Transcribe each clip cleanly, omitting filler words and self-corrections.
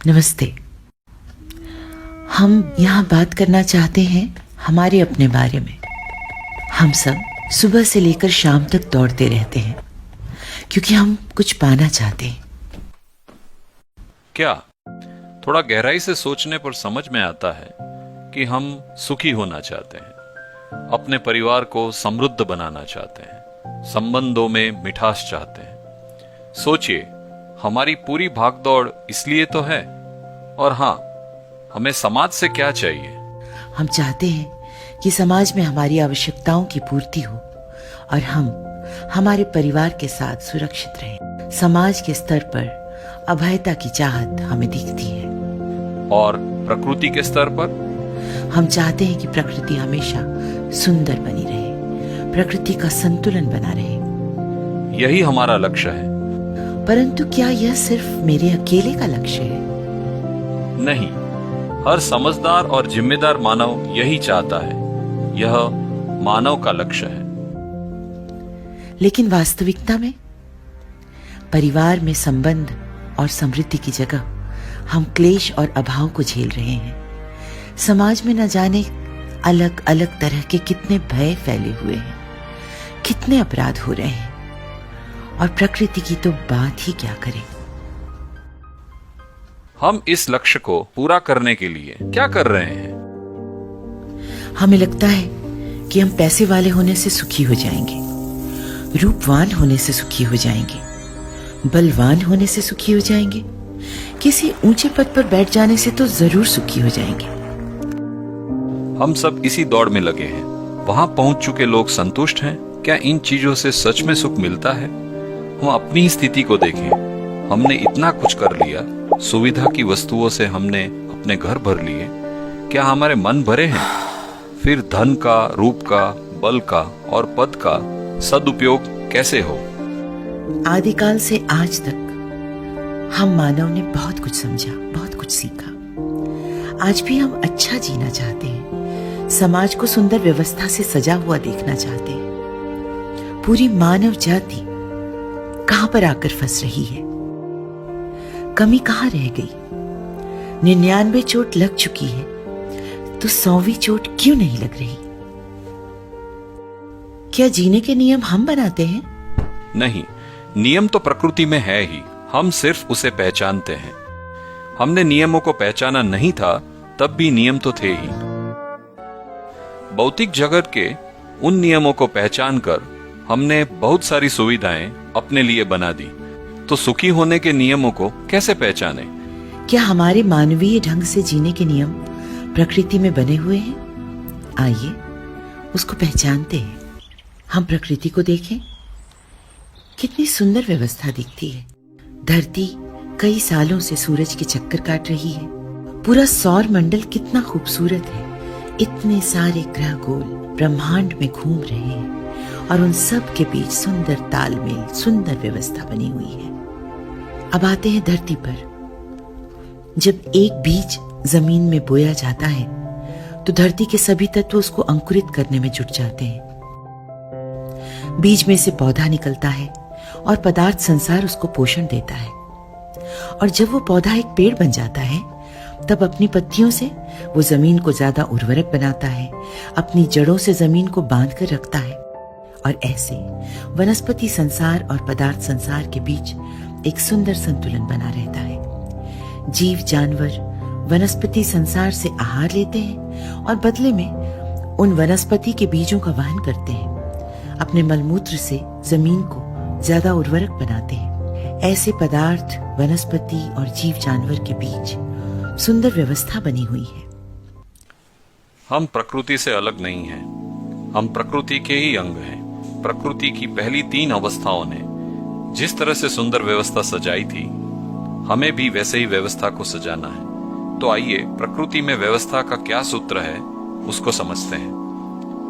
नमस्ते। हम यहाँ बात करना चाहते हैं हमारे अपने बारे में। हम सब सुबह से लेकर शाम तक दौड़ते रहते हैं क्योंकि हम कुछ पाना चाहते हैं। क्या थोड़ा गहराई से सोचने पर समझ में आता है कि हम सुखी होना चाहते हैं, अपने परिवार को समृद्ध बनाना चाहते हैं, संबंधों में मिठास चाहते हैं। सोचिए, हमारी पूरी भागदौड़ इसलिए तो है। और हाँ, हमें समाज से क्या चाहिए? हम चाहते हैं कि समाज में हमारी आवश्यकताओं की पूर्ति हो और हम हमारे परिवार के साथ सुरक्षित रहें। समाज के स्तर पर अभयता की चाहत हमें दिखती है। और प्रकृति के स्तर पर? हम चाहते हैं कि प्रकृति हमेशा सुंदर बनी रहे, प्रकृति का संतुलन बना रहे। यही हमारा लक्ष्य है। परंतु क्या यह सिर्फ मेरे अकेले का लक्ष्य है? नहीं, हर समझदार और जिम्मेदार मानव यही चाहता है। यह मानव का लक्ष्य है। लेकिन वास्तविकता में परिवार में संबंध और समृद्धि की जगह हम क्लेश और अभाव को झेल रहे हैं। समाज में न जाने अलग अलग तरह के कितने भय फैले हुए हैं, कितने अपराध हो रहे हैं, और प्रकृति की तो बात ही क्या करें। हम इस लक्ष्य को पूरा करने के लिए क्या कर रहे हैं? हमें लगता है कि हम पैसे वाले होने से सुखी हो जाएंगे, रूपवान होने से सुखी हो जाएंगे, बलवान होने से सुखी हो जाएंगे, किसी ऊंचे पद पर बैठ जाने से तो जरूर सुखी हो जाएंगे। हम सब इसी दौड़ में लगे हैं। वहां पहुंच चुके लोग संतुष्ट हैं? क्या इन चीजों से सच में सुख मिलता है? हम अपनी स्थिति को देखें। हमने इतना कुछ कर लिया, सुविधा की वस्तुओं से हमने अपने घर भर लिए। क्या हमारे मन भरे हैं? फिर धन का, रूप का, बल का और पद का सदुपयोग कैसे हो? आदिकाल से आज तक हम मानव ने बहुत कुछ समझा, बहुत कुछ सीखा। आज भी हम अच्छा जीना चाहते हैं, समाज को सुंदर व्यवस्था से सजा हुआ देखना चाहते हैं। पूरी मानव जाति कहां पर आकर फंस रही है? कमी कहां रह गई? 99 चोट लग चुकी है, तो 100वीं चोट क्यों नहीं लग रही? क्या जीने के नियम हम बनाते हैं? नहीं, नियम तो प्रकृति में है ही। हम सिर्फ उसे पहचानते हैं। हमने नियमों को पहचाना नहीं था, तब भी नियम तो थे ही। भौतिक जगत के उन नियमों को पहचानकर हमने बहुत सारी सुविधाएं अपने लिए बना दी। तो सुखी होने के नियमों को कैसे पहचाने? क्या हमारे मानवीय ढंग से जीने के नियम प्रकृति में बने हुए हैं? आइए उसको पहचानते हैं। हम प्रकृति को देखें, कितनी सुंदर व्यवस्था दिखती है। धरती कई सालों से सूरज के चक्कर काट रही है। पूरा सौर मंडल कितना खूबसूरत है। इतने सारे ग्रह गोल ब्रह्मांड में घूम रहे हैं और उन सब के बीच सुंदर तालमेल, सुंदर व्यवस्था बनी हुई है। अब आते हैं धरती पर। जब एक बीज जमीन में बोया जाता है तो धरती के सभी तत्व उसको अंकुरित करने में जुट जाते हैं। बीज में से पौधा निकलता है और पदार्थ संसार उसको पोषण देता है। और जब वो पौधा एक पेड़ बन जाता है, तब अपनी पत्तियों से वो जमीन को ज्यादा उर्वरक बनाता है, अपनी जड़ों से जमीन को बांध कर रखता है। और ऐसे वनस्पति संसार और पदार्थ संसार के बीच एक सुंदर संतुलन बना रहता है। जीव जानवर वनस्पति संसार से आहार लेते हैं और बदले में उन वनस्पति के बीजों का वहन करते हैं। अपने मलमूत्र से जमीन को ज्यादा उर्वरक बनाते हैं। ऐसे पदार्थ, वनस्पति और जीव जानवर के बीच सुंदर व्यवस्था बनी हुई है। हम प्रकृति से अलग नहीं हैं। हम प्रकृति के ही अंग हैं। प्रकृति की पहली 3 अवस्थाओं ने जिस तरह से सुंदर व्यवस्था सजाई थी, हमें भी वैसे ही व्यवस्था को सजाना है। तो आइए प्रकृति में व्यवस्था का क्या सूत्र है उसको समझते हैं।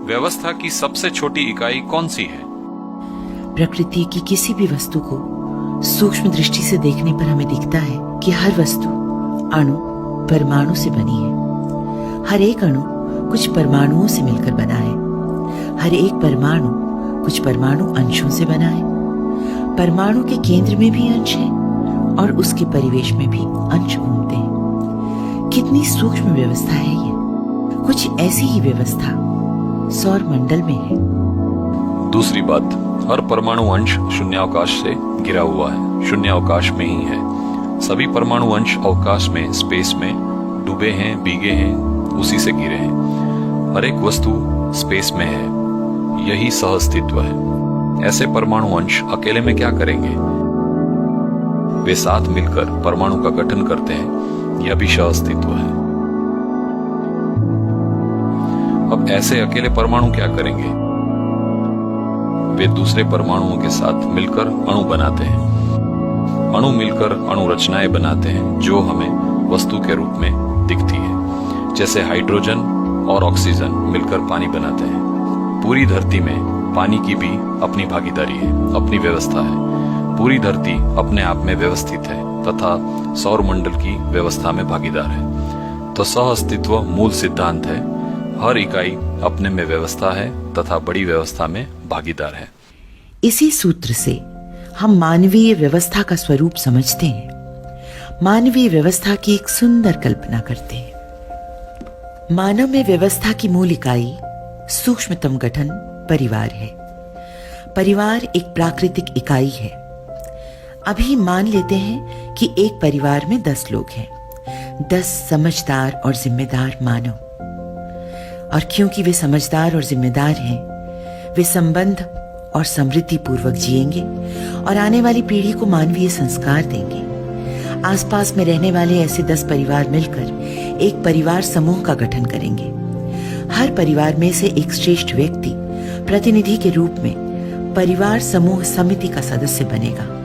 व्यवस्था की सबसे छोटी इकाई कौन सी है? प्रकृति की किसी भी वस्तु को सूक्ष्म दृष्टि से देखने पर हमें दिखता है कि हर वस्तु अणु परमाणु से बनी है। हर एक अणु कुछ परमाणुओं से मिलकर बना है। हर एक परमाणु कुछ परमाणु अंशों से बना है। परमाणु के केंद्र में भी अंश है और उसके परिवेश में भी अंश घूमते हैं। कितनी सूक्ष्म व्यवस्था है ये। कुछ ऐसी ही व्यवस्था सौर मंडल में है। दूसरी बात, हर परमाणु अंश शून्यावकाश से गिरा हुआ है, शून्यावकाश में ही है। सभी परमाणु अंश अवकाश में, स्पेस में डूबे हैं, भीगे हैं, उसी से गिरे हैं। हर एक वस्तु स्पेस में है, यही सहअस्तित्व है। ऐसे परमाणु अंश अकेले में क्या करेंगे? वे साथ मिलकर परमाणु का गठन करते हैं, यह भी सहअस्तित्व है। अब ऐसे अकेले परमाणु क्या करेंगे? वे दूसरे परमाणुओं के साथ मिलकर अणु बनाते हैं। अणु मिलकर अणु रचनाएं बनाते हैं जो हमें वस्तु के रूप में दिखती है। जैसे हाइड्रोजन और ऑक्सीजन मिलकर पानी बनाते हैं। पूरी धरती में पानी की भी अपनी भागीदारी है, अपनी व्यवस्था है। पूरी धरती अपने आप में व्यवस्थित है तथा सौर मंडल की व्यवस्था में भागीदार है। तो सहअस्तित्व मूल सिद्धांत है। हर इकाई अपने में व्यवस्था है तथा बड़ी व्यवस्था में भागीदार है। इसी सूत्र से हम मानवीय व्यवस्था का स्वरूप समझते हैं। मानवीय व्यवस्था की एक सुंदर कल्पना करते हैं। मानव में व्यवस्था की मूल इकाई, सूक्ष्मतम गठन परिवार है। परिवार एक प्राकृतिक इकाई है। अभी मान लेते हैं कि एक परिवार में 10 लोग हैं, 10 समझदार और जिम्मेदार मानव। और क्योंकि वे समझदार और जिम्मेदार हैं, वे संबंध और समृद्धि पूर्वक जिएंगे और आने वाली पीढ़ी को मानवीय संस्कार देंगे। आसपास में रहने वाले ऐसे 10 परिवार मिलकर एक परिवार समूह का गठन करेंगे। हर परिवार में से एक श्रेष्ठ व्यक्ति प्रतिनिधि के रूप में परिवार समूह समिति का सदस्य बनेगा।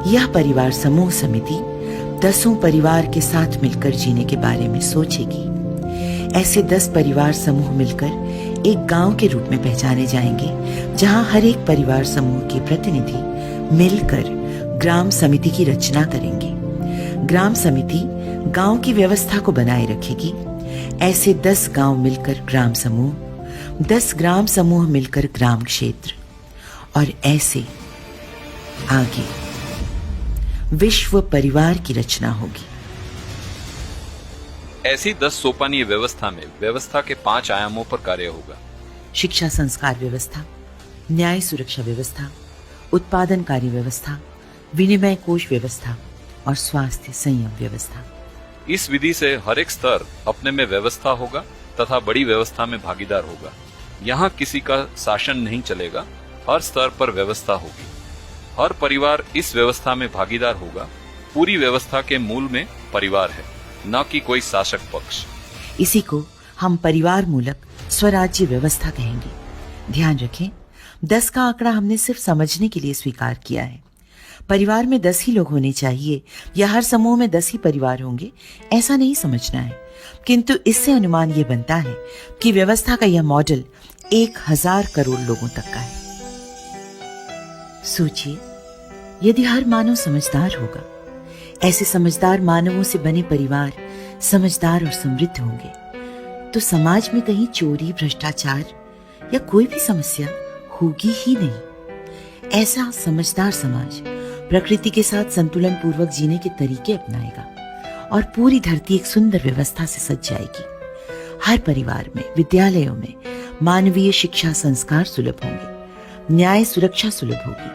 यह परिवार समूह समिति 10 परिवार के साथ मिलकर जीने के बारे में सोचेगी। ऐसे 10 परिवार समूह मिलकर एक गांव के रूप में पहचाने जाएंगे, जहां हर एक परिवार समूह के प्रतिनिधि मिलकर ग्राम समिति की रचना करेंगे। ग्राम समिति गांव की व्यवस्था को बनाए रखेगी। ऐसे 10 गांव मिलकर ग्राम समूह, 10 ग्राम समूह मिलकर ग्राम क्षेत्र, और ऐसे आगे विश्व परिवार की रचना होगी। ऐसी 10 सोपानीय व्यवस्था में व्यवस्था के 5 आयामों पर कार्य होगा। शिक्षा संस्कार व्यवस्था, न्याय सुरक्षा व्यवस्था, उत्पादनकारी व्यवस्था, विनिमय कोष व्यवस्था और स्वास्थ्य संयम व्यवस्था। इस विधि से हर एक स्तर अपने में व्यवस्था होगा तथा बड़ी व्यवस्था में भागीदार होगा। यहाँ किसी का शासन नहीं चलेगा, हर स्तर पर व्यवस्था होगी। हर परिवार इस व्यवस्था में भागीदार होगा। पूरी व्यवस्था के मूल में परिवार है, न कि कोई शासक पक्ष। इसी को हम परिवार मूलक स्वराज्य व्यवस्था कहेंगे। ध्यान रखें, 10 का आंकड़ा हमने सिर्फ समझने के लिए स्वीकार किया है। परिवार में 10 ही लोग होने चाहिए या हर समूह में 10 ही परिवार होंगे, ऐसा नहीं समझना है। किंतु इससे अनुमान यह बनता है कि व्यवस्था का यह मॉडल 1000 करोड़ लोगों तक का है। सोचिए, यदि हर मानव समझदार होगा, ऐसे समझदार मानवों से बने परिवार समझदार और समृद्ध होंगे, तो समाज में कहीं चोरी, भ्रष्टाचार या कोई भी समस्या होगी ही नहीं। ऐसा समझदार समाज प्रकृति के साथ संतुलन पूर्वक जीने के तरीके अपनाएगा और पूरी धरती एक सुंदर व्यवस्था से सज जाएगी। हर परिवार में, विद्यालयों में मानवीय शिक्षा संस्कार सुलभ होंगे, न्याय सुरक्षा सुलभ होगी,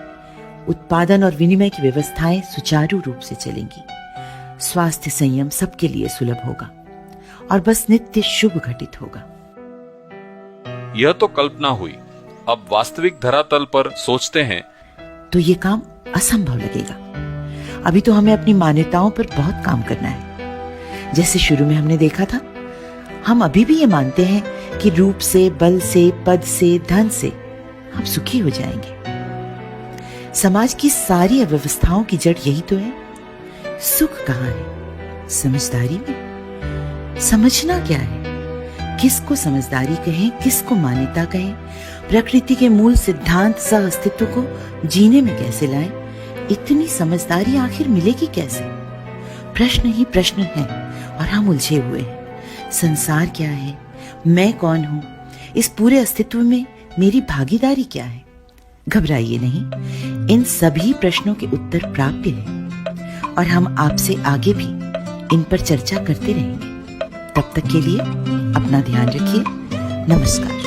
उत्पादन और विनिमय की व्यवस्थाएं सुचारू रूप से चलेंगी, स्वास्थ्य संयम सबके लिए सुलभ होगा और बस नित्य शुभ घटित होगा। यह तो कल्पना हुई। अब वास्तविक धरातल पर सोचते हैं तो ये काम असंभव लगेगा। अभी तो हमें अपनी मान्यताओं पर बहुत काम करना है। जैसे शुरू में हमने देखा था, हम अभी भी ये मानते हैं कि रूप से, बल से, पद से, धन से हम सुखी हो जाएंगे। समाज की सारी अव्यवस्थाओं की जड़ यही तो है। सुख कहाँ है? समझदारी में। समझना क्या है? किसको समझदारी कहें, किसको मान्यता कहें? प्रकृति के मूल सिद्धांत सह अस्तित्व को जीने में कैसे लाएं? इतनी समझदारी आखिर मिलेगी कैसे? प्रश्न ही प्रश्न है और हम उलझे हुए हैं। संसार क्या है? मैं कौन हूं? इस पूरे अस्तित्व में मेरी भागीदारी क्या है? घबराइए नहीं, इन सभी प्रश्नों के उत्तर प्राप्य हैं और हम आपसे आगे भी इन पर चर्चा करते रहेंगे। तब तक के लिए अपना ध्यान रखिए। नमस्कार।